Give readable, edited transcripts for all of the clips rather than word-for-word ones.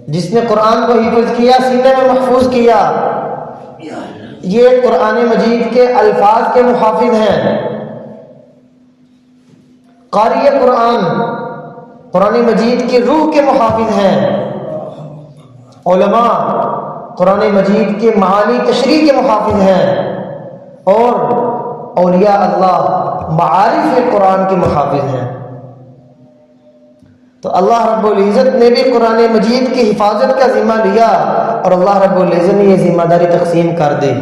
جس نے قرآن کو حفظ کیا، سینے میں محفوظ کیا، یہ قرآن مجید کے الفاظ کے محافظ ہیں۔ قاری قرآن قرآن مجید کی روح کے محافظ ہیں۔ علماء قرآن مجید کے معانی تشریح کے محافظ ہیں، اور اولیاء اللہ معارف قرآن کے محافظ ہیں۔ تو اللہ رب العزت نے بھی قرآن مجید کی حفاظت کا ذمہ لیا، اور اللہ رب العزت نے یہ ذمہ داری تقسیم کر دی۔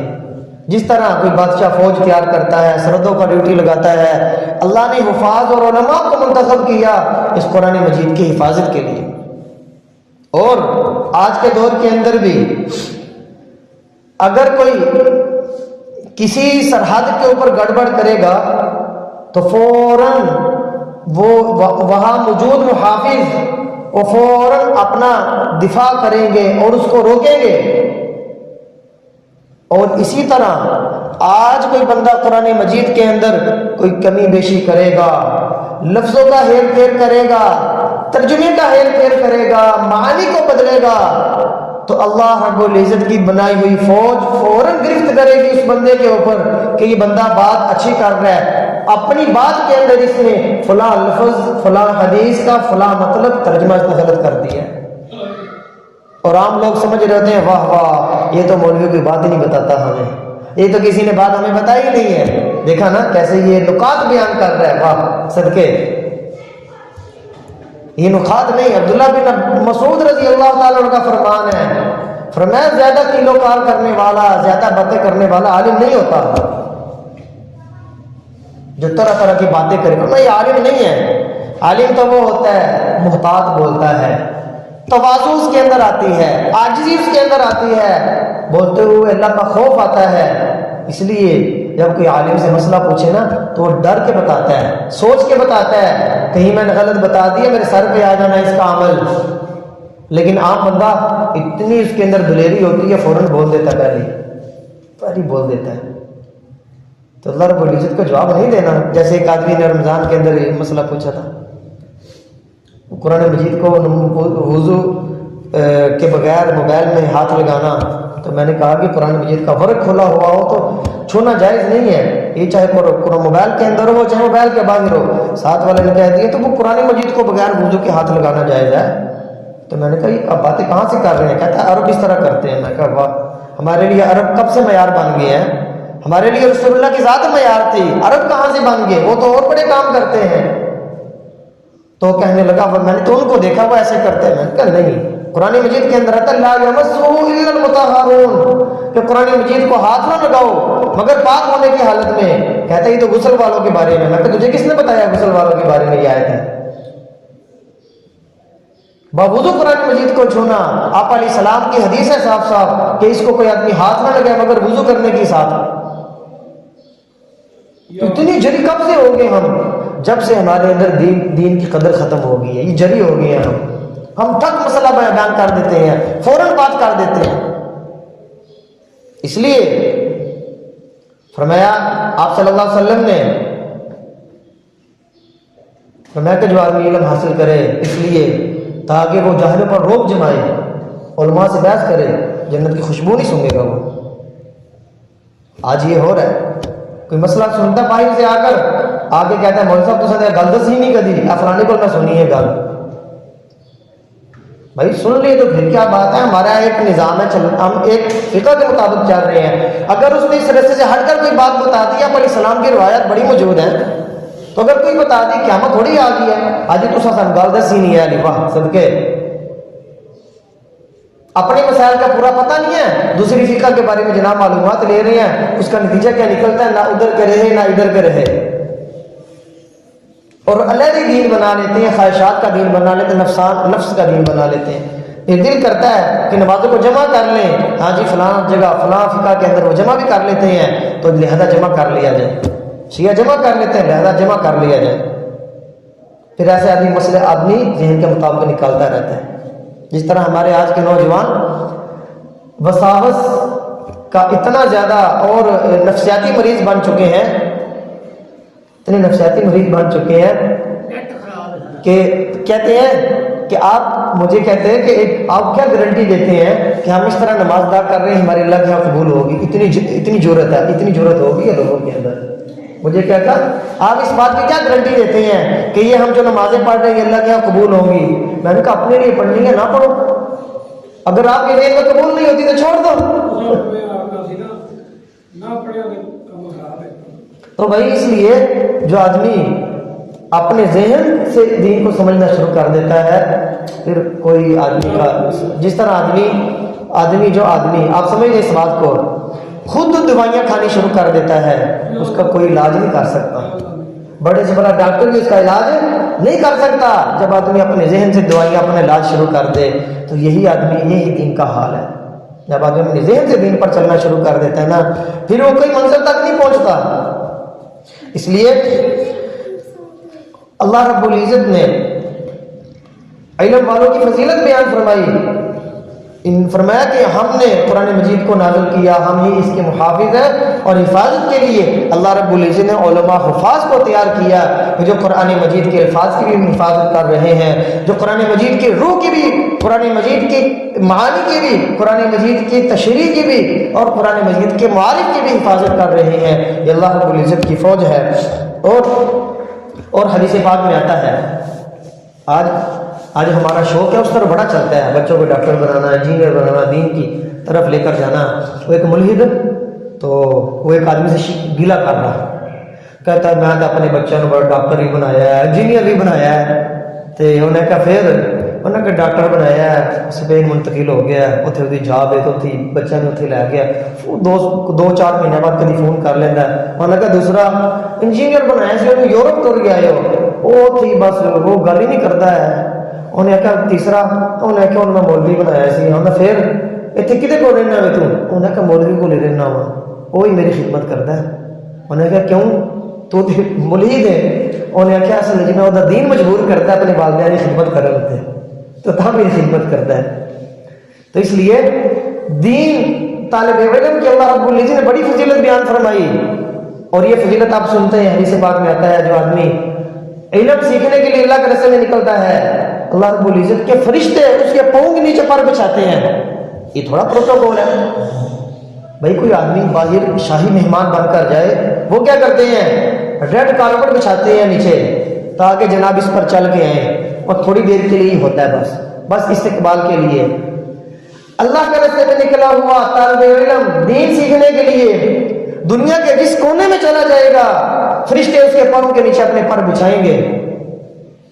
جس طرح کوئی بادشاہ فوج تیار کرتا ہے، سرحدوں پر ڈیوٹی لگاتا ہے، اللہ نے حفاظ اور علماء کو منتخب کیا اس قرآن مجید کی حفاظت کے لیے۔ اور آج کے دور کے اندر بھی اگر کوئی کسی سرحد کے اوپر گڑبڑ کرے گا تو فوراً وہ وہاں موجود محافظ وہ فوراً اپنا دفاع کریں گے اور اس کو روکیں گے۔ اور اسی طرح آج کوئی بندہ قرآن مجید کے اندر کوئی کمی بیشی کرے گا، لفظوں کا ہیر پھیر کرے گا، ترجمے کا ہیر پھیر کرے گا، معانی کو بدلے گا، تو اللہ رب العزت کی بنائی ہوئی فوج فوراً گرفت کرے گی اس بندے کے اوپر کہ یہ بندہ بات اچھی کر رہا ہے، اپنی بات کے اندر اس نے فلاں لفظ فلاں حدیث کا فلاں مطلب ترجمہ اس نے غلط کر دیا ہے۔ اور عام لوگ سمجھ رہے ہوتے ہیں واہ واہ یہ تو مولوی کوئی بات ہی نہیں بتاتا ہمیں، یہ تو کسی نے بات ہمیں بتائی نہیں ہے، دیکھا نا کیسے یہ نکات بیان کر رہا ہے، واہ صدقے یہ نکات نہیں۔ عبداللہ بن مسعود رضی اللہ تعالیٰ عنہ کا فرمان ہے، فرمایا زیادہ کیلو کار کرنے والا، زیادہ باتیں کرنے والا عالم نہیں ہوتا، جو طرح طرح کی باتیں کرے گا یہ عالم نہیں ہے۔ عالم تو وہ ہوتا ہے محتاط بولتا ہے، تواضع اس کے اندر آتی ہے، عاجزی اس کے اندر آتی ہے، بولتے ہوئے اللہ کا خوف آتا ہے۔ اس لیے جب کوئی عالم سے مسئلہ پوچھے نا تو وہ ڈر کے بتاتا ہے، سوچ کے بتاتا ہے، کہیں میں نے غلط بتا دیا میرے سر پہ آ جانا اس کا عمل۔ لیکن عام بندہ اتنی اس کے اندر دلیری ہوتی ہے فوراً بول دیتا ہے، پہلے بول دیتا ہے۔ تو اللہ رب العزت کو جواب نہیں دینا۔ جیسے ایک آدمی نے رمضان کے اندر ایک مسئلہ پوچھا تھا، قرآن مجید کو وضو کے بغیر موبائل میں ہاتھ لگانا، تو میں نے کہا کہ قرآن مجید کا ورق کھلا ہوا ہو تو چھونا جائز نہیں ہے، یہ چاہے موبائل کے اندر ہو چاہے موبائل کے باہر ہو۔ ساتھ والے نے کہہ دیا تو وہ قرآن مجید کو بغیر وضو کے ہاتھ لگانا جائز ہے۔ تو میں نے کہا یہ اب باتیں کہاں سے کر رہے ہیں؟ کہتا ہے عرب اس طرح کرتے ہیں۔ میں کہا واہ، ہمارے لیے عرب کب سے معیار بن گئے ہیں؟ ہمارے لیے رسول اللہ کی ذات معیار تھی، عرب کہاں سے بن گئے؟ وہ تو اور بڑے کام کرتے ہیں۔ تو کہنے لگا میں نے تو ان کو دیکھا وہ ایسے کرتے ہیں۔ میں نے کہا نہیں، قرآن مجید کے اندر آتا ہے لا یمسہ الا المطہرون، کہ قرآن مجید کو ہاتھ نہ لگاؤ مگر پاک ہونے کی حالت میں۔ کہتا ہے یہ تو غسل والوں کے بارے میں۔ میں کہا تجھے کس نے بتایا غسل والوں کے بارے میں یہ آیت ہے؟ باوضو قرآن مجید کو چھونا، آپ علیہ السلام کی حدیث ہے صاف صاف کہ اس کو کوئی آدمی ہاتھ نہ لگائے مگر وضو کرنے کے ساتھ۔ اتنی جری کب سے ہو گئے ہم؟ جب سے ہمارے اندر دین کی قدر ختم ہو گئی ہے، یہ جری ہو گئے ہیں ہم ٹھک مسئلہ بیان کر دیتے ہیں، فوراً بات کر دیتے ہیں۔ اس لیے فرمایا آپ صلی اللہ علیہ وسلم نے فرمایا کہ جو آدمی علم حاصل کرے اس لیے تاکہ وہ جاہلوں پر روک جمائے، علماء سے بحث کرے، جنت کی خوشبو نہیں سونگے گا وہ۔ آج یہ ہو رہا ہے، کوئی مسئلہ سنتا باہر سے آ کر آگے کہتا ہے مولوی صاحب تو سن گل دس ہی نہیں کدی فلانے کو نہ سنی ہے گل۔ بھائی سن لیے تو پھر کیا بات ہے؟ ہمارا ایک نظام ہے، ہم ایک فقہ کے مطابق چل رہے ہیں۔ اگر اس نے اس رستے سے ہٹ کر کوئی بات بتا دی، آپ علیہ السلام کی روایت بڑی موجود ہے، تو اگر کوئی بتا دی قیامت تھوڑی آ گئی ہے، آج تو سن گل دس ہی نہیں ہے علی واہ صدقے۔ اپنے مسائل کا پورا پتہ نہیں ہے، دوسری فقہ کے بارے میں جناب معلومات لے رہے ہیں، اس کا نتیجہ کیا نکلتا ہے؟ نہ ادھر کے رہے نہ ادھر کے رہے، اور علیحدہ دین بنا لیتے ہیں، خواہشات کا دین بنا لیتے ہیں، نفس کا دین بنا لیتے ہیں۔ یہ دل کرتا ہے کہ نمازوں کو جمع کر لیں، ہاں جی فلاں جگہ فلاں فقہ کے اندر وہ جمع بھی کر لیتے ہیں تو لہذا جمع کر لیا جائے، شیعہ جمع کر لیتے ہیں لہذا جمع کر لیا جائے۔ پھر ایسے آدمی مسئلے آدمی ذہن کے مطابق نکالتا رہتا ہے۔ جس طرح ہمارے آج کے نوجوان وساوس کا اتنا زیادہ اور نفسیاتی مریض بن چکے ہیں، اتنے نفسیاتی مریض بن چکے ہیں کہ کہتے ہیں کہ آپ مجھے کہتے ہیں کہ آپ کیا گارنٹی دیتے ہیں کہ ہم اس طرح نماز ادا کر رہے ہیں ہمارے اللہ کے یہاں قبول ہوگی؟ اتنی جرأت ہوگی یا لوگوں کے اندر؟ مجھے کہتا آپ اس بات کی کیا گارنٹی دیتے ہیں کہ یہ ہم جو نمازیں پڑھ رہے ہیں یہ اللہ کے یہاں قبول ہوں گی؟ میں نے کہا اپنے لیے پڑھنی ہے نہ پڑھو، اگر آپ کے ذہن میں قبول نہیں ہوتی تو چھوڑ دو۔ تو بھائی اس لیے جو آدمی اپنے ذہن سے دین کو سمجھنا شروع کر دیتا ہے، پھر کوئی آدمی کا جس طرح آدمی آپ سمجھ لیں اس بات کو، خود دوائیاں کھانی شروع کر دیتا ہے، اس کا کوئی علاج نہیں کر سکتا، بڑے سے بڑا ڈاکٹر بھی اس کا علاج نہیں کر سکتا۔ جب آدمی اپنے ذہن سے دوائیاں اپنا علاج شروع کر دے تو یہی دین کا حال ہے۔ جب آدمی اپنے ذہن سے دین پر چلنا شروع کر دیتا ہے نا، پھر وہ کوئی منزل تک نہیں پہنچتا۔ اس لیے اللہ رب العزت نے علم والوں کی فضیلت بیان فرمایا کہ ہم نے قرآن مجید کو نازل کیا، ہم ہی اس کے محافظ ہیں، اور حفاظت کے لیے اللہ رب العزت نے علماء حفاظ کو تیار کیا جو قرآن مجید کے الفاظ کی بھی حفاظت کر رہے ہیں، جو قرآن مجید کی روح کی بھی، قرآن مجید کی معانی کی بھی، قرآن مجید کی تشریح کی بھی، اور قرآن مجید کے معارف کی بھی حفاظت کر رہے ہیں۔ یہ اللہ رب العزت کی فوج ہے۔ اور حدیث پاک میں آتا ہے، آج ہمارا شوق ہے اس طرح بڑا چلتا ہے، بچوں کو ڈاکٹر بنانا، انجینئر بنانا، دین کی طرف لے کر جانا۔ وہ ایک ملحد تو وہ ایک آدمی سے گلا کر رہا، کہتا ہے میں تو اپنے بچوں کو ڈاکٹر ہی بنایا ہے، انجینئر بھی بنایا ہے، تو انہیں کہا پھر انہیں کہ ڈاکٹر بنایا ہے، اسپین منتقل ہو گیا، اتنے وہ جاب ہے تو بچہ نے اتنے لے گیا، 2-4 مہینے بعد کبھی فون کر لینا ہے۔ انہیں کہا دوسرا انجینئر بنایا سی انہوں یورپ تر گیا وہ تھی بس وہ گل ہی نہیں کرتا ہے۔ انہیں کہا تیسرا، انہیں کہا میں مولوی بنایا سی، انہیں پھر اتنے کدے کو رہنا ہے تو؟ انہیں کہا مولوی کو لے رہنا ہوا، وہی میری خدمت کرتا ہے۔ انہیں کہا کیوں تو ملحد ہے؟ انہیں کہا اصل جی میں وہ دین مجبور کرتا ہے اپنے والدین کی خدمت کر رہے تو تھا میری خدمت کرتا ہے۔ تو اس لیے دین طالب علم کی اللہ رب العزت نے بڑی فضیلت بیان فرمائی، اور یہ فضیلت آپ سنتے ہیں حدیث پاک میں آتا ہے جو آدمی علم سیکھنے کے لیے اللہ کے راستے میں نکلتا ہے، اللہ رب العزت کے فرشتے اس کے پاؤں کے نیچے پر بچھاتے ہیں۔ یہ تھوڑا پروٹوکول ہے بھائی، کوئی آدمی باہر شاہی مہمان بن کر جائے وہ کیا کرتے ہیں؟ ریڈ کارپٹ بچھاتے ہیں نیچے تاکہ جناب اس پر چل کے آئیں، اور تھوڑی دیر کے لیے ہی ہوتا ہے بس استقبال کے لیے۔ اللہ کے راستے میں نکلا ہوا طالب علم دین سیکھنے کے لیے دنیا کے جس کونے میں چلا جائے گا فرشتے اس کے پاؤں کے نیچے اپنے پر بچھائیں گے۔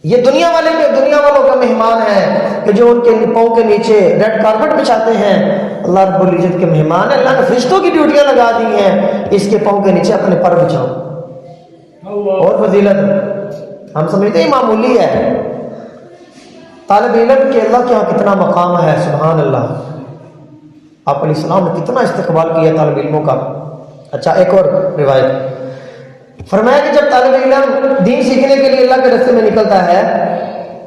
یہ دنیا والوں کا مہمان ہے کہ جو ان کے پاؤں کے نیچے ریڈ کارپٹ بچھاتے ہیں، اللہ رب العزت کے مہمان ہیں، اللہ نے فرشتوں کی ڈیوٹیاں لگا دی ہیں، اس کے پاؤں کے نیچے اپنے پر بچھاؤ۔ اور فضیلت ہم سمجھتے ہیں معمولی ہے، طالب علم کے اللہ کے یہاں کتنا مقام ہے، سبحان اللہ۔ آپ علیہ السلام نے کتنا استقبال کیا طالب علموں کا۔ اچھا ایک اور روایت فرمایا کہ جب طالب علم دین سیکھنے کے لیے اللہ کے راستے میں نکلتا ہے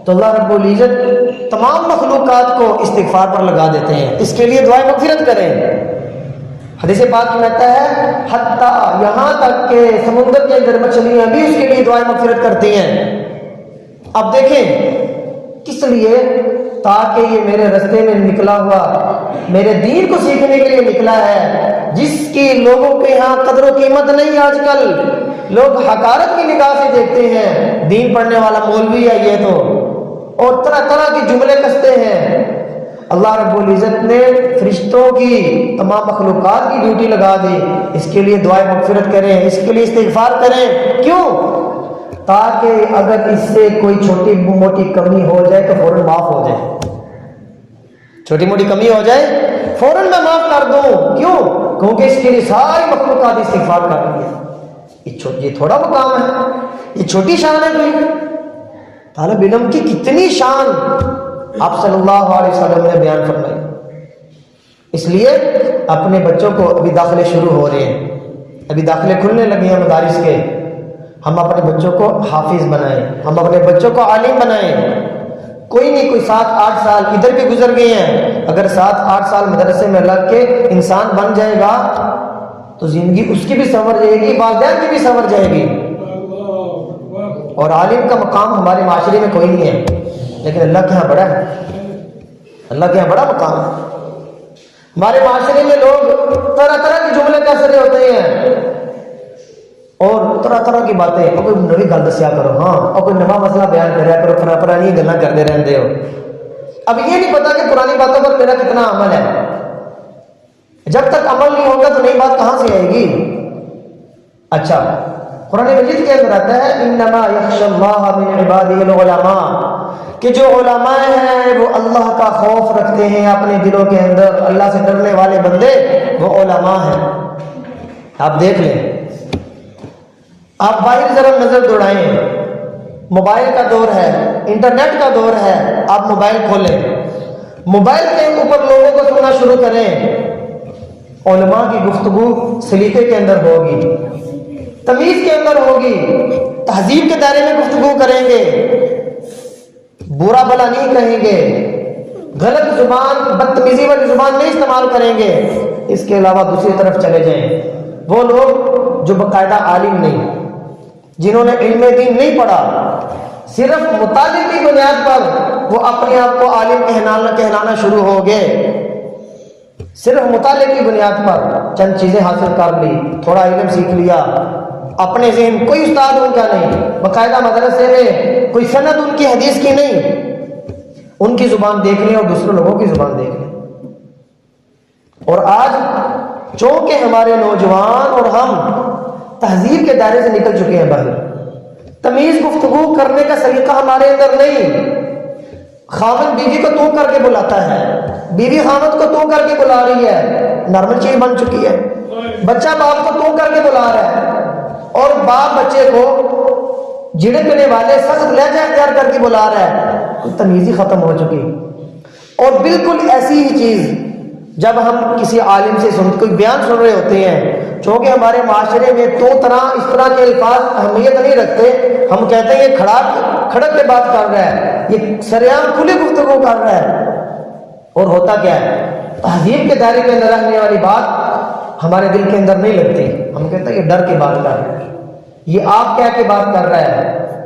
تو اللہ رب العزت تمام مخلوقات کو استغفار پر لگا دیتے ہیں، اس کے لیے دعائیں مغفرت کریں۔ حدیث پاک میں آتا ہے حتیٰ یہاں تک کہ سمندر کے اندر مچھلیاں بھی اس کے لیے دعائیں مغفرت کرتی ہیں۔ اب دیکھیں کس لیے؟ تاکہ یہ میرے راستے میں نکلا ہوا میرے دین کو سیکھنے کے لیے نکلا ہے، جس کی لوگوں کے ہاں قدر و قیمت نہیں۔ آج کل لوگ حقارت کی نگاہ سے دیکھتے ہیں، دین پڑھنے والا مولوی ہے یہ تو، اور طرح طرح کے جملے کستے ہیں۔ اللہ رب العزت نے فرشتوں کی تمام مخلوقات کی ڈیوٹی لگا دی، اس کے لیے دعائیں مغفرت کریں، اس کے لیے استغفار کریں۔ کیوں؟ تاکہ اگر اس سے کوئی چھوٹی موٹی کمی ہو جائے تو فوراً معاف ہو جائے، چھوٹی موٹی کمی ہو جائے فوراً میں معاف کر دوں۔ کیوں؟ کیونکہ اس کے لیے ساری مخلوقات استغفار کر رہی ہے۔ یہ تھوڑا مقام ہے، یہ چھوٹی شان ہے کوئی؟ طالب علم کی کتنی شان آپ صلی اللہ علیہ وسلم نے بیان فرمائی۔ اس لیے اپنے بچوں کو ابھی داخلے شروع ہو رہے ہیں، ابھی داخلے کھلنے لگے ہیں مدارس کے، ہم اپنے بچوں کو حافظ بنائیں، ہم اپنے بچوں کو عالم بنائیں۔ کوئی نہیں، کوئی 7-8 سال ادھر بھی گزر گئے ہیں، اگر 7-8 سال مدرسے میں لگ کے انسان بن جائے گا تو زندگی اس کی بھی سنور جائے گی، والدین کی بھی سنور جائے گی۔ اور عالم کا مقام ہمارے معاشرے میں کوئی نہیں ہے، لیکن اللہ کے یہاں بڑا ہے، اللہ کے یہاں بڑا مقام ہے۔ ہمارے معاشرے میں لوگ طرح طرح کے جملے کہہ رہے ہوتے ہیں اور طرح طرح کی باتیں، اور کوئی نئی گل دسیا کرو، ہاں، اور کوئی نواں مسئلہ بیان کریا کرو، پرانی گلاں کرتے رہتے ہو۔ اب یہ نہیں پتا کہ پرانی باتوں پر میرا کتنا عمل ہے۔ جب تک عمل نہیں ہوگا تو نئی بات کہاں سے آئے گی؟ اچھا، قرآن مجید کے اندر آتا ہے انما یخشی اللہ من عبادہ العلماء، کہ جو علماء ہیں وہ اللہ کا خوف رکھتے ہیں اپنے دلوں کے اندر، اللہ سے ڈرنے والے بندے وہ علماء ہیں۔ آپ دیکھ لیں، آپ باہر ذرا نظر دوڑائیں، موبائل کا دور ہے، انٹرنیٹ کا دور ہے، آپ موبائل کھولیں، موبائل کے اوپر لوگوں کو سننا شروع کریں، علماء کی گفتگو سلیقے کے اندر ہوگی، تمیز کے اندر ہوگی، تہذیب کے دائرے میں گفتگو کریں گے، برا بلا نہیں کہیں گے، غلط زبان، بدتمیزی والی زبان نہیں استعمال کریں گے۔ اس کے علاوہ دوسری طرف چلے جائیں، وہ لوگ جو باقاعدہ عالم نہیں، جنہوں نے علم دین نہیں پڑھا، صرف مطالعے کی بنیاد پر وہ اپنے آپ کو عالم کہلانا شروع ہو گئے، صرف مطالعے کی بنیاد پر چند چیزیں حاصل کر لی، تھوڑا علم سیکھ لیا، اپنے ذہن کوئی استاد ان کا نہیں، باقاعدہ مدرسے میں کوئی سند ان کی حدیث کی نہیں، ان کی زبان دیکھ لیں اور دوسرے لوگوں کی زبان دیکھ لیں۔ اور آج چونکہ ہمارے نوجوان اور ہم تہذیب کے دائرے سے نکل چکے ہیں باہر، تمیز گفتگو کرنے کا سلیقہ ہمارے اندر نہیں، خاوند بیوی کو تو کر کے بلاتا ہے، بیوی خاوند کو تو کر کے بلا رہی ہے، نارمل چیز بن چکی ہے، بچہ باپ کو تو کر کے بلا رہا ہے، اور باپ بچے کو جھڑکنے والے سخت لہجہ اختیار کر کے بلا رہا ہے، تمیز ہی ختم ہو چکی۔ اور بالکل ایسی ہی چیز جب ہم کسی عالم سے کوئی بیان سن رہے ہوتے ہیں، چونکہ ہمارے معاشرے میں تو اس طرح کے الفاظ اہمیت نہیں رکھتے، ہم کہتے ہیں یہ کھڑک کے بات کر رہا ہے، یہ سریعام کھلی گفتگو کر رہا ہے، اور ہوتا کیا ہے، تہذیب کے دائرے کے اندر رہنے والی بات ہمارے دل کے اندر نہیں لگتی، ہم کہتے ہیں یہ ڈر کی بات کر رہا ہے، یہ آپ کیا کی بات کر رہا ہے،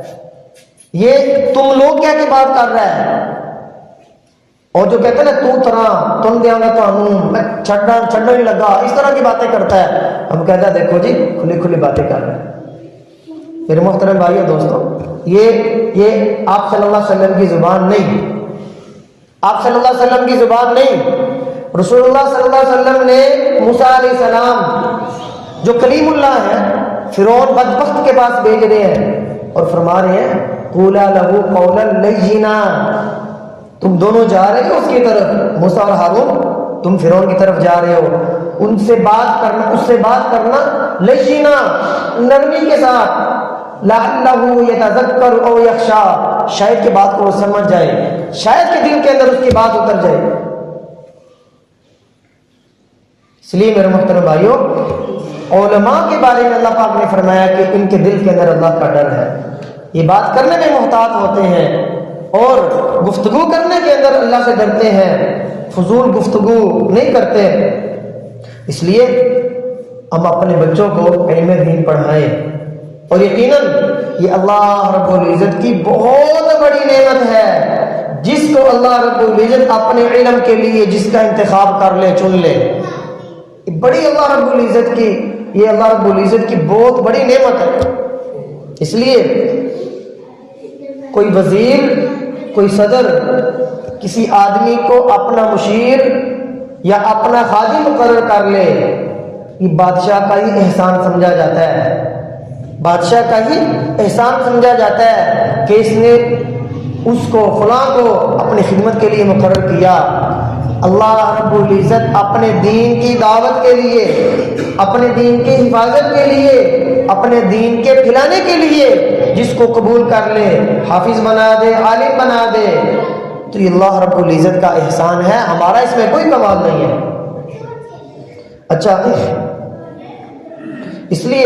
یہ تم لوگ کیا کی بات کر رہا ہے۔ اور جو کہتے ہیں نا تو طرح تم دیا گا تو میں چھڑنا نہیں لگا، اس طرح کی باتیں کرتا ہے، ہم کہتے ہیں دیکھو جی کھلی باتیں کر رہے ہیں۔ میرے محترم بھائیو دوستو، یہ آپ صلی اللہ علیہ وسلم کی زبان نہیں، آپ صلی اللہ علیہ وسلم کی زبان نہیں۔ رسول اللہ صلی اللہ علیہ وسلم نے موسیٰ علیہ السلام جو کلیم اللہ ہیں، فرعون بدبخت کے پاس بھیج رہے ہیں اور فرما رہے ہیں قولا لہ قولا لینا، تم دونوں جا رہے ہو اس کی طرف، موسیٰ اور ہارون تم فرعون کی طرف جا رہے ہو، اس سے بات کرنا لینا، نرمی کے ساتھ، لعلہ یتذکر او یخشی، شاید کہ بات کو وہ سمجھ جائے، شاید کہ دل کے اندر اس کی بات اتر جائے۔ اس لیے میرے محترم بھائیو، علماء کے بارے میں اللہ پاک نے فرمایا کہ ان کے دل کے اندر اللہ کا ڈر ہے، یہ بات کرنے میں محتاط ہوتے ہیں اور گفتگو کرنے کے اندر اللہ سے ڈرتے ہیں، فضول گفتگو نہیں کرتے۔ اس لیے ہم اپنے بچوں کو علم دین پڑھائیں، اور یقیناً یہ اللہ رب العزت کی بہت بڑی نعمت ہے، جس کو اللہ رب العزت اپنے علم کے لیے جس کا انتخاب کر لے، چن لے، بڑی اللہ رب العزت کی، یہ اللہ رب العزت کی بہت بڑی نعمت ہے۔ اس لیے کوئی وزیر، کوئی صدر کسی آدمی کو اپنا مشیر یا اپنا خادم مقرر کر لے، یہ بادشاہ کا ہی احسان سمجھا جاتا ہے، بادشاہ کا ہی احسان سمجھا جاتا ہے کہ اس نے اس کو فلاں کو اپنی خدمت کے لیے مقرر کیا۔ اللہ رب العزت اپنے دین کی دعوت کے لیے، اپنے دین کی حفاظت کے لیے، اپنے دین کے پھیلانے کے لیے جس کو قبول کر لے، حافظ بنا دے، عالم بنا دے، تو یہ اللہ رب العزت کا احسان ہے، ہمارا اس میں کوئی کمال نہیں ہے۔ اچھا، اس لیے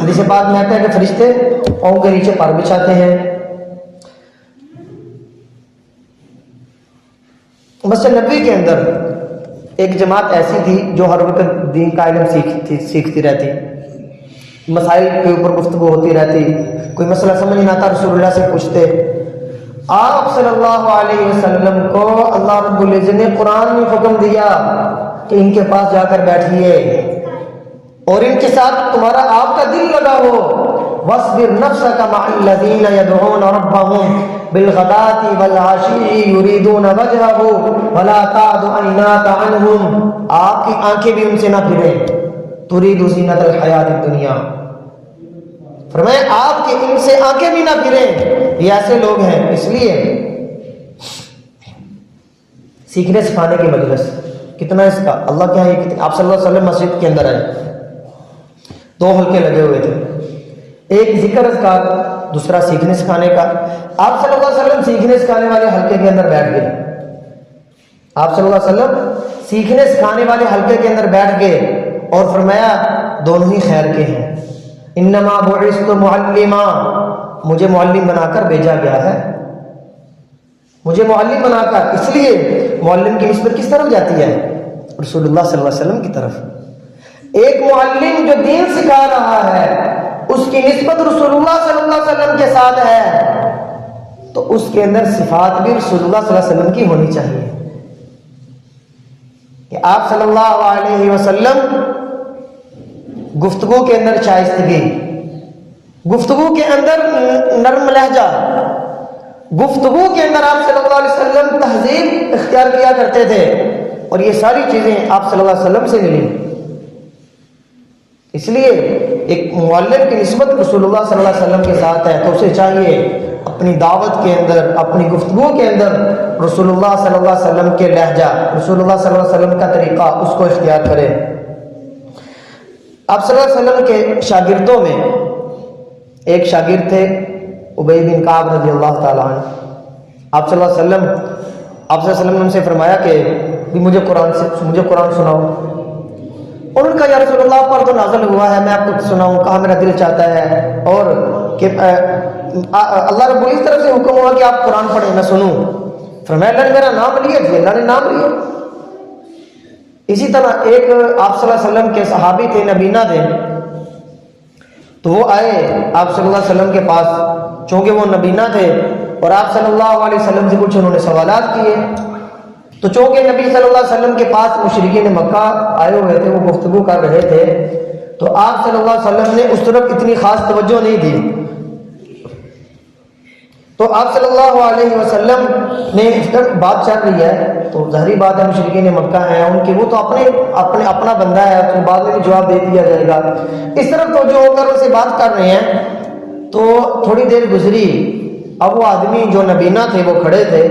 حدیث پاک میں آتا ہے کہ فرشتے پاؤں کے نیچے پر بچھاتے ہیں۔ مسجد نبوی کے اندر ایک جماعت ایسی تھی جو ہر وقت دین کا علم سیکھتی رہتی، مسائل کے اوپر گفتگو ہوتی رہتی، کوئی مسئلہ سمجھ نہیں آتا رسول اللہ سے پوچھتے۔ آپ صلی اللہ علیہ وسلم کو اللہ رب العزت نے قرآن میں حکم دیا کہ ان کے پاس جا کر بیٹھیے اور ان کے ساتھ تمہارا آپ کا دل لگا ہو. وَاصْبِرْ نَفْسَكَ مَعَ الَّذِينَ يَدْعُونَ رَبَّهُمْ بِالْغَدَاةِ وَالْعَشِيِّ يُرِيدُونَ وَجْهَهُ وَلَا تَعْدُ عَيْنَاكَ عَنْهُمْ. آپ کی آنکھیں بھی ان سے نہ پھریں. تُرِيدُ زِينَةَ الْحَيَاةِ الدُّنْيَا. فرمایا آپ کی ان سے آنکھیں بھی نہ پھریں. یہ ایسے لوگ ہیں. اس لیے سیکھنے سکھانے کی مجلس کتنا اس کا اللہ کیا ہے. آپ صلی اللہ علیہ وسلم مسجد کے اندر آئے, 2 حلقے لگے ہوئے تھے, ایک ذکر اذکار, دوسرا سیکھنے سکھانے کا. آپ صلی اللہ علیہ وسلم سیکھنے سکھانے والے حلقے کے اندر بیٹھ گئے. آپ صلی اللہ علیہ وسلم سیکھنے سکھانے والے حلقے کے اندر بیٹھ گئے اور فرمایا دونوں ہی خیر کے ہیں. انما بعثت معلما, مجھے معلم بنا کر بھیجا گیا ہے. مجھے معلم بنا کر, اس لیے معلم کی نسبت کس طرف جاتی ہے؟ رسول اللہ صلی اللہ علیہ وسلم کی طرف. ایک معلم جو دین سکھا رہا ہے اس کی نسبت رسول اللہ صلی اللہ علیہ وسلم کے ساتھ ہے, تو اس کے اندر صفات بھی رسول اللہ صلی اللہ علیہ وسلم کی ہونی چاہیے کہ آپ صلی اللہ علیہ وسلم گفتگو کے اندر شائستگی, گفتگو کے اندر نرم لہجہ, گفتگو کے اندر آپ صلی اللہ علیہ وسلم تہذیب اختیار کیا کرتے تھے, اور یہ ساری چیزیں آپ صلی اللہ علیہ وسلم سے ملی. اس لیے ایک معلم کی نسبت رسول اللہ صلی اللہ علیہ وسلم کے ساتھ ہے, تو اسے چاہیے اپنی دعوت کے اندر, اپنی گفتگو کے اندر رسول اللہ صلی اللہ علیہ وسلم کے لہجہ, رسول اللہ صلی اللہ علیہ وسلم کا طریقہ اس کو اختیار کرے. آپ صلی اللہ علیہ وسلم کے شاگردوں میں ایک شاگرد تھے ابی بن کعب رضی اللہ تعالیٰ عنہ. آپ صلی اللہ علیہ وسلم نے ان سے فرمایا کہ بھی مجھے قرآن سناؤ. اور ان کا یا رسول اللہ پر تو نازل ہوا ہے, میں آپ کو سناؤں, کہا میرا دل چاہتا ہے, اور کہ اللہ رب العزت طرف سے حکم ہوا کہ آپ قرآن پڑھیں, میں سنوں. فرمایا اللہ نے میرا نام لیا, جی اللہ نے نام لیا. اسی طرح ایک آپ صلی اللہ علیہ وسلم کے صحابی تھے, نبینا تھے, تو وہ آئے آپ صلی اللہ علیہ وسلم کے پاس, چونکہ وہ نبینا تھے اور آپ صلی اللہ علیہ وسلم سے کچھ انہوں نے سوالات کیے. تو چونکہ نبی صلی اللہ علیہ وسلم کے پاس مشرکین مکہ آئے ہوئے تھے, وہ گفتگو کر رہے تھے, تو آپ صلی اللہ علیہ وسلم نے اس طرف اتنی خاص توجہ نہیں دی. تو آپ صلی اللہ علیہ وسلم نے اس طرف بات چل رہی ہے, تو ظاہری بات ہے مشرکین مکہ ہیں, ان کے وہ تو اپنا بندہ ہے, تو بعد میں بھی جواب دے دیا جائے گا. اس طرف توجہ ہو کر ان سے بات کر رہے ہیں. تو تھوڑی دیر گزری, اب وہ آدمی جو نبینا تھے وہ کھڑے تھے,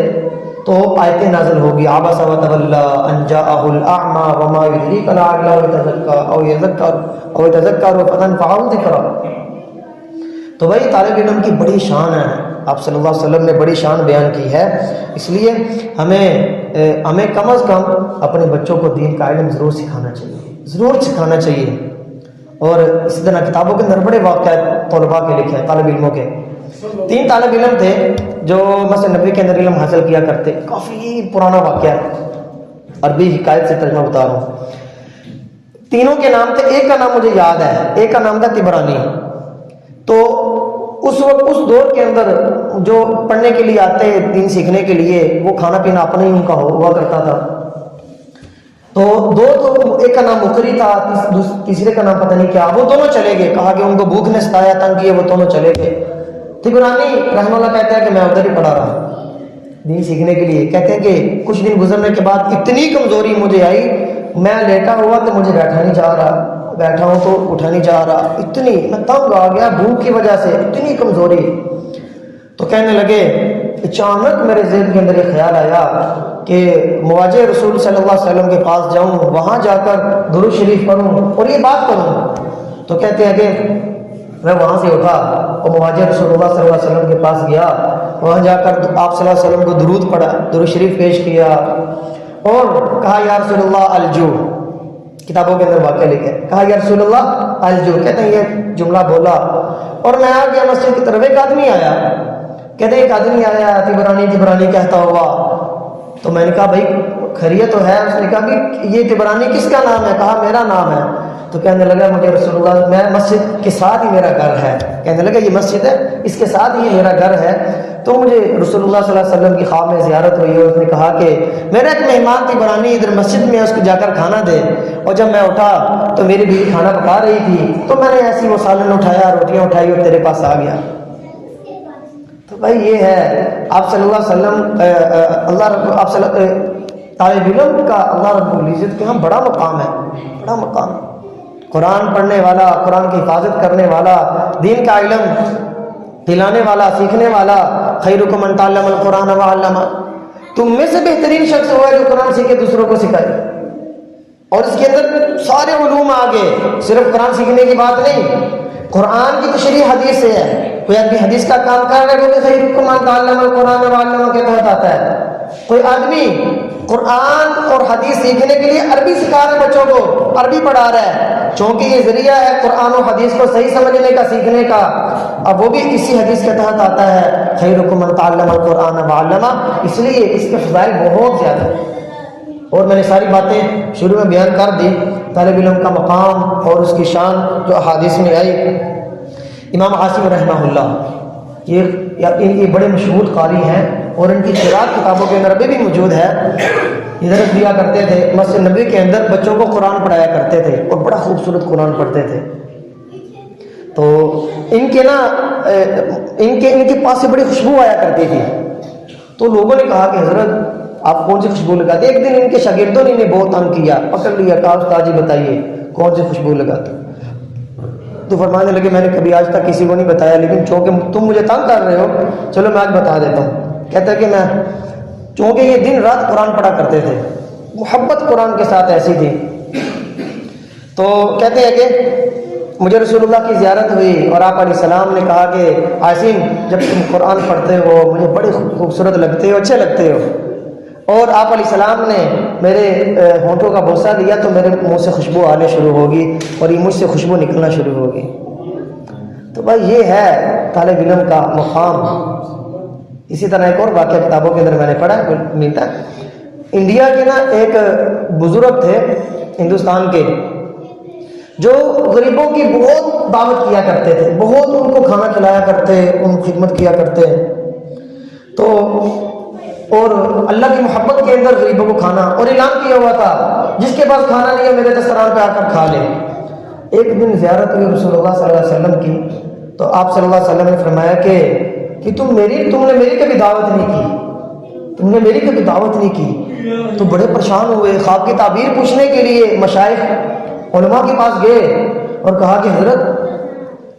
تو آیتیں نازل ہوگی, عبس وتولی ان جاءہ الاعمی وما یدریک لعلہ یزکر او یتذکر فتنفعہ الذکریٰ. تو بھائی طالب علم کی بڑی شان ہے, آپ صلی اللہ علیہ وسلم نے بڑی شان بیان کی ہے. اس لیے ہمیں کم از کم اپنے بچوں کو دین کا علم ضرور سکھانا چاہیے. اور اسی طرح کتابوں کے اندر بڑے واقعات طلباء کے لکھے ہیں, طالب علموں کے. 3 طالب علم تھے جو مسجد نبوی کے اندر علم حاصل کیا کرتے. کافی پرانا واقعہ, عربی حکایت سے ترجمہ بتا رہا ہوں. تینوں کے نام تھے, ایک کا نام مجھے یاد ہے, ایک کا نام تھا طبرانی. تو اس وقت اس دور کے اندر جو پڑھنے کے لیے آتے, دین سیکھنے کے لیے, وہ کھانا پینا اپنا ہی ان کا ہوا کرتا تھا. تو ایک کا نام مقری تھا, تیسرے کا نام پتہ نہیں کیا, وہ دونوں چلے گئے. کہا کہ ان کو بھوک نے ستایا, تنگ کیے, وہ دونوں چلے گئے. طبرانی رحمہ اللہ کہتا ہے کہ میں ادھر ہی پڑھا رہا دین سیکھنے کے لیے. کہتے ہیں کہ کچھ دن گزرنے کے بعد اتنی کمزوری مجھے آئی, میں لیٹا ہوا تو مجھے بیٹھا نہیں جا رہا, بیٹھا ہوں تو اٹھا نہیں جا رہا, اتنی میں تنگ آ گیا بھوک کی وجہ سے, اتنی کمزوری. تو کہنے لگے, اچانک میرے ذہن کے اندر یہ خیال آیا کہ مواجہ رسول صلی اللہ علیہ وسلم کے پاس جاؤں, وہاں جا کر درود شریف پڑھوں اور یہ بات کروں. تو کہتے ہیں کہ میں وہاں سے اٹھا اور مواجہ رسول اللہ صلی اللہ علیہ وسلم کے پاس گیا, وہاں جا کر آپ صلی اللہ علیہ وسلم کو درود پڑھا, درود شریف پیش کیا اور کہا یا رسول اللہ الجو. کتابوں کے اندر واقعہ لکھے, کہا یا رسول اللہ الجو. کہتے ہیں یہ جملہ بولا اور میں آ گیا مسجد کی طرف. ایک آدمی آیا, کہتے ہیں ایک آدمی آیا, طبرانی کہتا ہوا. تو میں نے کہا بھائی خیریت تو ہے؟ اس نے کہا کہ یہ طبرانی کس کا نام ہے؟ کہا میرا نام ہے. تو کہنے لگا مجھے رسول اللہ, میں مسجد کے ساتھ ہی میرا گھر ہے. کہنے لگا یہ مسجد ہے, اس کے ساتھ ہی میرا گھر ہے. تو مجھے رسول اللہ صلی اللہ علیہ وسلم کی خواب میں زیارت ہوئی اور اس نے کہا کہ میرا ایک مہمان تھی برانی ادھر مسجد میں، اس کو جا کر کھانا دے. اور جب میں اٹھا تو میری بیوی کھانا پکا رہی تھی، تو میں نے ایسی وہ سالن اٹھایا، روٹیاں اٹھائی اور تیرے پاس آ گیا. تو بھائی یہ ہے آپ صلی اللہ علیہ وسلم آپ طالب علم کا اللہ رب العزت کے ہاں بڑا مقام ہے، بڑا مقام. قرآن پڑھنے والا، قرآن کی حفاظت کرنے والا، دین کا علم دلانے والا، سیکھنے والا. خیرکم من تعلم القرآن وعلمہ، تم میں سے بہترین شخص ہوا ہے جو قرآن سیکھے دوسروں کو سکھائے. اور اس کے اندر سارے علوم آگے، صرف قرآن سیکھنے کی بات نہیں، قرآن کی تشریح حدیث سے ہے. کوئی آدمی حدیث کا کام کر رہا ہے وہ خیرکم من تعلم القرآن وعلمہ کے تحت آتا ہے. کوئی آدمی قرآن اور حدیث سیکھنے کے لیے عربی سکھا رہا ہے، بچوں کو عربی پڑھا رہا ہے، چونکہ یہ ذریعہ ہے قرآن و حدیث کو صحیح سمجھنے کا، سیکھنے کا. اب وہ بھی اسی حدیث کے تحت آتا ہے، خیرکم من تعلم القرآن وعلمہ. اس لیے اس کے فضائل بہت زیادہ ہیں. اور میں نے ساری باتیں شروع میں بیان کر دی، طالب علم کا مقام اور اس کی شان جو احادیث میں آئی. امام عاصم رحمہ اللہ یہ بڑے مشہور قاری ہیں اور ان کی قرات کتابوں کے اندر ابھی بھی موجود ہے. یہ درس دیا کرتے تھے مسجد نبوی کے اندر، بچوں کو قرآن پڑھایا کرتے تھے اور بڑا خوبصورت قرآن پڑھتے تھے. تو ان کے پاس سے بڑی خوشبو آیا کرتی تھی. تو لوگوں نے کہا کہ حضرت آپ کون سی خوشبو لگاتے؟ ایک دن ان کے شاگردوں نے انہیں بہت تنگ کیا، پکڑ لیا، کہا استاد جی بتائیے کون سی خوشبو لگاتے؟ تو فرمانے لگے میں نے کبھی آج تک کسی کو نہیں بتایا، لیکن چونکہ تم مجھے تنگ کر رہے ہو چلو میں آج بتا دیتا ہوں. کہتا ہے کہ میں چونکہ یہ دن رات قرآن پڑھا کرتے تھے، محبت قرآن کے ساتھ ایسی تھی. تو کہتے ہیں کہ مجھے رسول اللہ کی زیارت ہوئی اور آپ علیہ السلام نے کہا کہ عاصم جب تم قرآن پڑھتے ہو مجھے بڑے خوبصورت لگتے ہو، اچھے لگتے ہو. اور آپ علیہ السلام نے میرے ہونٹوں کا بوسہ لیا تو میرے منہ سے خوشبو آنے شروع ہوگی اور یہ مجھ سے خوشبو نکلنا شروع ہوگی. تو بھائی یہ ہے طالب علم کا مقام. اسی طرح ایک اور واقعہ کتابوں کے اندر میں نے پڑھا ملتا ہے. انڈیا کے نا ایک بزرگ تھے ہندوستان کے، جو غریبوں کی بہت دعوت کیا کرتے تھے، بہت ان کو کھانا کھلایا کرتے، ان کی خدمت کیا کرتے. تو اور اللہ کی محبت کے اندر غریبوں کو کھانا، اور اعلان کیا ہوا تھا جس کے پاس کھانا نہیں ہے میرے دسترخوان پہ آ کر کھا لے. ایک دن زیارت ہوئی رسول اللہ صلی اللہ علیہ وسلم کی، تو آپ صلی اللہ علیہ وسلم نے فرمایا کہ تم نے میری کبھی دعوت نہیں کی، تم نے میری کبھی دعوت نہیں کی. تو بڑے پریشان ہوئے، خواب کی تعبیر پوچھنے کے لیے مشائخ علماء کے پاس گئے اور کہا کہ حضرت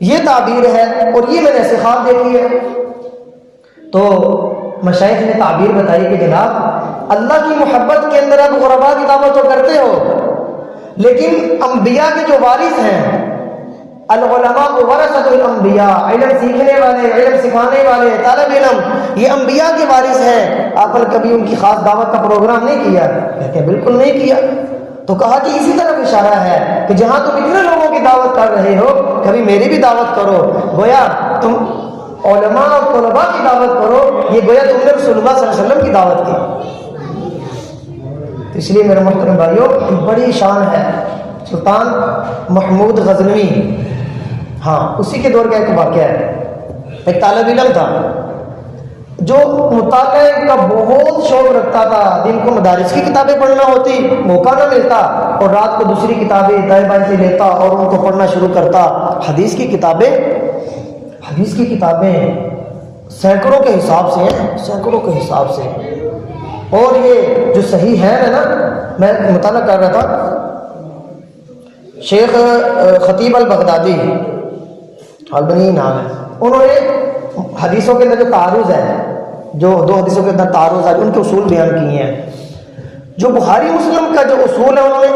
یہ تعبیر ہے اور یہ میں نے ایسے خواب دیکھی ہے. تو مشائخ نے تعبیر بتائی کہ جناب اللہ کی محبت کے اندر آپ غرباء کی دعوت تو کرتے ہو، لیکن انبیاء کے جو وارث ہیں، العلماء ورثۃ الانبیاء، علم سیکھنے والے، علم سکھانے والے، طالب علم، یہ انبیاء کے وارث ہیں. آپ نے کبھی ان کی خاص دعوت کا پروگرام نہیں کیا؟ کہتے ہیں بالکل نہیں کیا. تو کہا کہ اسی طرف اشارہ ہے کہ جہاں تم اتنے لوگوں کی دعوت کر رہے ہو کبھی میری بھی دعوت کرو. گویا تم علماء اور طلباء کی دعوت کرو، یہ گویا تم نے رسول اللہ صلی اللہ علیہ وسلم کی دعوت کی. اس لیے میرے محترم بھائیوں بڑی شان ہے. سلطان محمود غزنوی، ہاں اسی کے دور کا ایک واقعہ ہے. ایک طالب علم تھا جو مطالعے کا بہت شوق رکھتا تھا. دن کو مدارس کی کتابیں پڑھنا ہوتی، موقع نہ ملتا، اور رات کو دوسری کتابیں دائیں بائیں سے لیتا اور ان کو پڑھنا شروع کرتا. حدیث کی کتابیں سینکڑوں کے حساب سے ہیں، سینکڑوں کے حساب سے. اور یہ جو صحیح ہے نا، میں مطالعہ کر رہا تھا، شیخ خطیب البغدادی البنی نام ہے، انہوں نے حدیثوں کے اندر جو تعارض ہے، جو دو حدیثوں کے اندر تعارض ہے، ان کے اصول بیان کیے ہیں. جو بخاری مسلم کا جو اصول ہے انہوں نے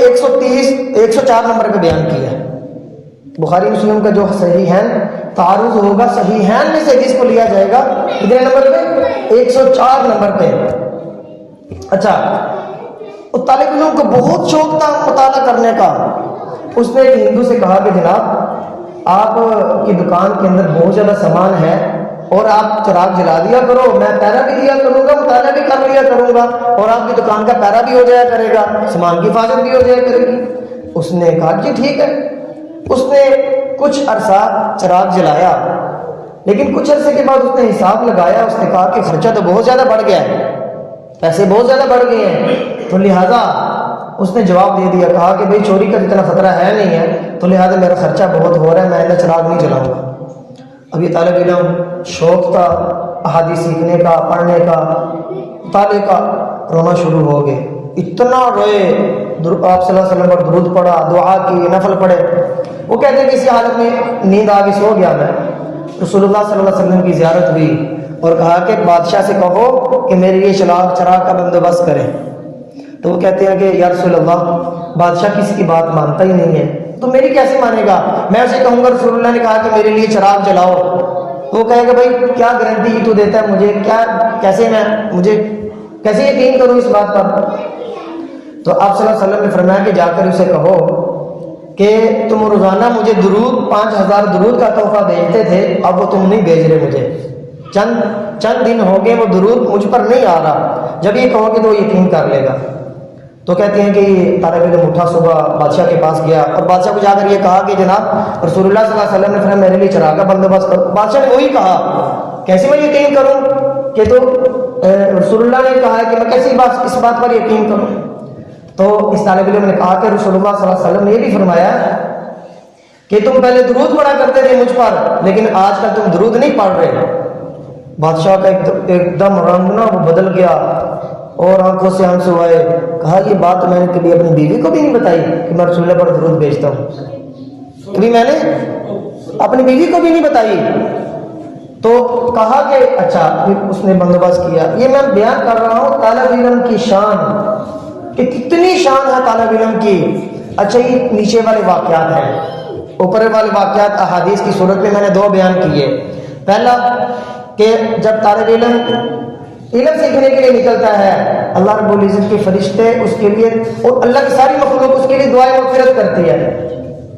104 نمبر پہ بیان کیا ہے. بخاری مسلم کا جو صحیحین تعارض ہوگا، صحیحین میں سے حدیث کو لیا جائے گا کتنے نمبر پہ؟ 104 نمبر پہ. اچھا، طالب علم کو بہت شوق تھا مطالعہ کرنے کا. اس نے ایک ہندو سے کہا کہ جناب آپ کی دکان کے اندر بہت زیادہ سامان ہے اور آپ چراغ جلا دیا کرو، میں پیرا بھی دیا کروں گا، مطالعہ بھی کر لیا کروں گا، اور آپ کی دکان کا پیرا بھی ہو جایا کرے گا، سامان کی حفاظت بھی ہو جایا کرے گی. اس نے کہا کہ ٹھیک ہے. اس نے کچھ عرصہ چراغ جلایا لیکن کچھ عرصے کے بعد اس نے حساب لگایا, اس نے کہا کہ خرچہ تو بہت زیادہ بڑھ گیا ہے, پیسے بہت زیادہ بڑھ گئے ہیں, تو لہٰذا اس نے جواب دے دیا, کہا کہ بھئی چوری کا اتنا خطرہ ہے نہیں ہے, تو لہٰذا میرا خرچہ بہت ہو رہا ہے, میں ایسا چراغ نہیں جلاؤں گا. اب یہ طالب علم شوق تھا احادیث سیکھنے کا, پڑھنے کا, مطالعے کا, رونا شروع ہو گئے, اتنا روئے, آپ صلی اللہ علیہ وسلم پر درود پڑھا, دعا کی, نفل پڑھے. وہ کہتے ہیں کہ اسی حالت میں نیند آ گئی, سو گیا میں. رسول اللہ صلی اللہ علیہ وسلم کی زیارت ہوئی اور کہا کہ بادشاہ سے کہو کہ میرے لیے چراغ کا بندوبست کرے. تو وہ کہتے ہیں کہ یا رسول اللہ, بادشاہ کسی کی بات مانتا ہی نہیں ہے, تو میری کیسے مانے گا؟ میں اسے کہوں گا رسول اللہ نے کہا کہ میرے لیے چراغ جلاؤ, تو وہ کہے گا بھائی کیا گارنٹی تو دیتا ہے مجھے, مجھے کیسے یقین کروں اس بات پر؟ تو آپ صلی اللہ علیہ وسلم نے فرمایا کہ جا کر اسے کہو کہ تم روزانہ مجھے درود 5000 درود کا تحفہ بھیجتے تھے, اب وہ تم نہیں بھیج رہے مجھے, چند دن ہو گئے وہ درود مجھ پر نہیں آ رہا, جب یہ کہو گے تو وہ یقین کر لے گا. تو کہتے ہیں کہ یہ طالب علم اٹھا, صبح بادشاہ کے پاس گیا اور بادشاہ کو جا کر یہ کہا کہ جناب رسول اللہ صلی اللہ علیہ وسلم نے فرمایا میرے لیے چراغ کا بندوبست کرو. بادشاہ نے وہی کہا, کیسے میں یقین کروں کہ تو رسول اللہ نے کہا ہے کہ میں کیسی اس بات پر یقین کروں؟ تو اس طالب علم نے کہا کہ رسول اللہ صلی اللہ علیہ وسلم نے یہ بھی فرمایا کہ تم پہلے درود پڑھا کرتے تھے مجھ پر, لیکن آج کل تم درود نہیں پڑھ رہے. بادشاہ کا ایک دم رنگ نا وہ بدل گیا اور آنکھوں سے آنسو آئے. کہا یہ بات میں نے کبھی اپنی بیوی کو بھی نہیں بتائی کہ میں رسول اللہ پر درود بھیجتا ہوں, کبھی میں نے اپنی بیوی کو بھی نہیں بتائی. تو کہا کہ اچھا, پھر اس نے بندوبست کیا. یہ میں بیان کر رہا ہوں طالب علم کی شان, کہ کتنی شان ہے طالب علم کی. اچھا, یہ نیچے والے واقعات ہیں, اوپر والے واقعات احادیث کی صورت میں نے 2 بیان کیے. پہلا کہ جب طالب علم سیکھنے کے لیے نکلتا ہے, اللہ رب العزت کے فرشتے اس کے لیے اور اللہ کی ساری مخلوق اس کے لیے دعائیں مغفرت کرتی ہے.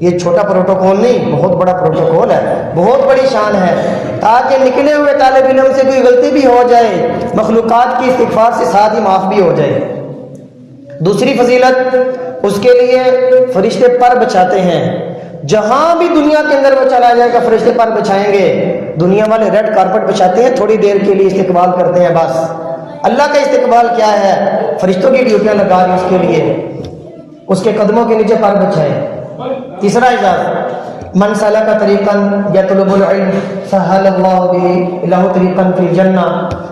یہ چھوٹا پروٹوکول نہیں, بہت بڑا پروٹوکول ہے, بہت بڑی شان ہے, تاکہ نکلے ہوئے طالب علم سے کوئی غلطی بھی ہو جائے مخلوقات کی استغفار سے ساتھ ہی معاف بھی ہو جائے. دوسری فضیلت, اس کے لیے فرشتے پر بچھاتے ہیں. جہاں بھی دنیا کے اندر وہ چلا جائے گا فرشتے پر بچھائیں گے. دنیا والے ریڈ کارپٹ بچھاتے ہیں, تھوڑی دیر کے لیے استقبال کرتے ہیں بس. اللہ کا استقبال کیا ہے؟ فرشتوں کی ڈیوٹیاں لگا دی اس کے لیے, اس کے قدموں کے نیچے پر بچھائیں. تیسرا اعزاز, من سلک طریقا یطلب العلم سہل اللہ لہ طریقا فی الجنہ,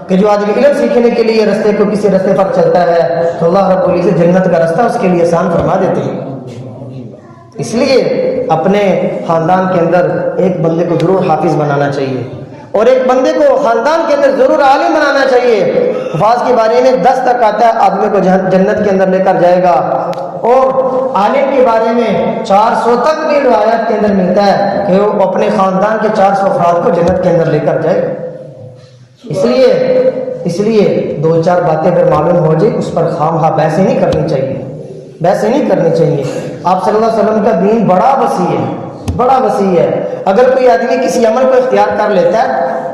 کہ جو آدمی علم سیکھنے کے لیے رستے کو کسی رستے پر چلتا ہے تو اللہ رب العزت جنت کا رستہ اس کے لیے آسان فرما دیتے ہیں. اس لیے اپنے خاندان کے اندر ایک بندے کو ضرور حافظ بنانا چاہیے, اور ایک بندے کو خاندان کے اندر ضرور عالم بنانا چاہیے. حفاظ کے بارے میں 10 تک آتا ہے, آدمی کو جنت کے اندر لے کر جائے گا. اور عالم کے بارے میں 400 تک بھی روایت کے اندر ملتا ہے کہ وہ اپنے خاندان کے 400 افراد کو جنت کے اندر لے کر جائے گا. اس لیے 2-4 باتیں اگر معلوم ہو جائے اس پر خواہ بحث نہیں کرنی چاہیے, آپ صلی اللہ علیہ وسلم کا دین بڑا وسیع ہے. اگر کوئی آدمی کسی عمل کو اختیار کر لیتا ہے,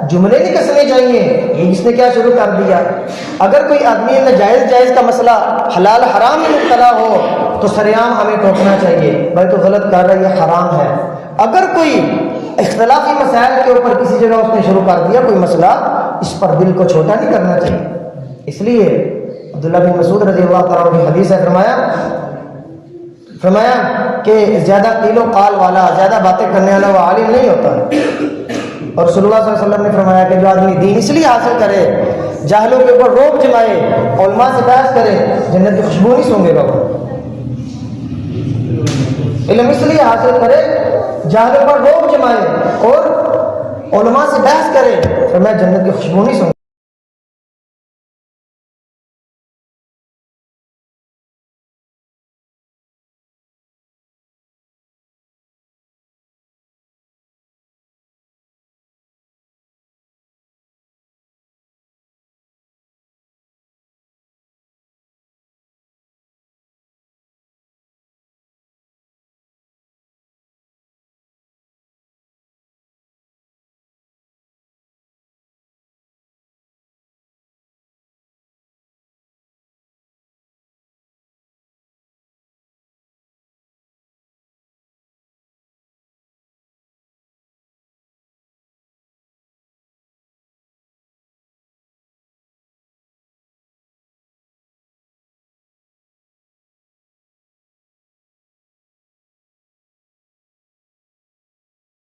جملے نہیں کسنے چاہیے یہ اس نے کیا شروع کر دیا. اگر کوئی آدمی جائز کا مسئلہ حلال حرام میں مبتلا ہو تو سریعام ہمیں ٹوکنا چاہیے, بھائی تو غلط کر رہا ہے, یہ حرام ہے. اگر کوئی اختلافی مسائل کے اوپر کسی جگہ اس نے شروع کر دیا کوئی مسئلہ, اس پر دل کو چھوٹا نہیں کرنا چاہیے. اس لیے عبداللہ بن مسعود رضی اللہ تعالیٰ عنہ کی حدیث ہے, فرمایا کہ زیادہ قیل و قال والا, زیادہ باتیں کرنے والا وہ عالم نہیں ہوتا. اور رسول اللہ صلی اللہ علیہ وسلم نے فرمایا کہ جو آدمی دین اس لیے حاصل کرے, جاہلوں کے اوپر روب جمائے, علماء سے بحث کرے, جنت کی خوشبو نہیں سونگے گا. علم اس لیے حاصل کرے, جاہلوں پر روب جمائے اور علماء سے بحث کرے, فرمایا جنت کی خوشبو نہیں سونگے.